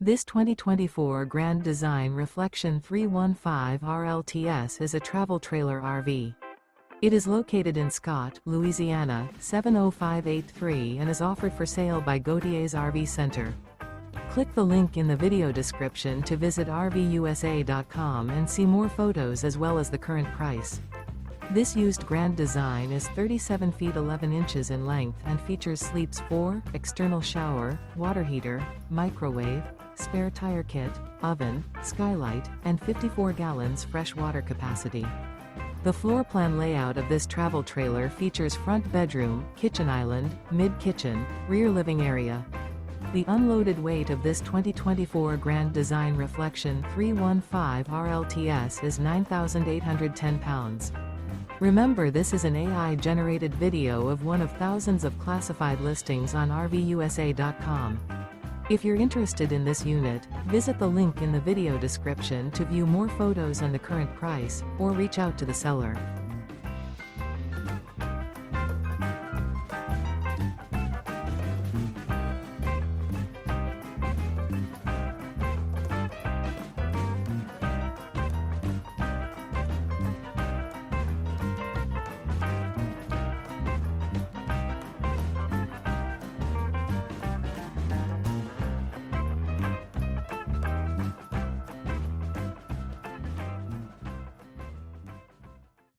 This 2024 Grand Design Reflection 315 RLTS is a travel trailer RV. It is located in Scott, Louisiana, 70583 and is offered for sale by Gauthiers RV Center. Click the link in the video description to visit RVUSA.com and see more photos as well as the current price. This used Grand Design is 37 feet 11 inches in length and features sleeps 4, external shower, water heater, microwave, spare tire kit, oven, skylight, and 54 gallons fresh water capacity. The floor plan layout of this travel trailer features front bedroom, kitchen island, mid-kitchen, rear living area. The unloaded weight of this 2024 Grand Design Reflection 315 RLTS is 9,810 pounds. Remember, this is an AI-generated video of one of thousands of classified listings on RVUSA.com. If you're interested in this unit, visit the link in the video description to view more photos and the current price, or reach out to the seller.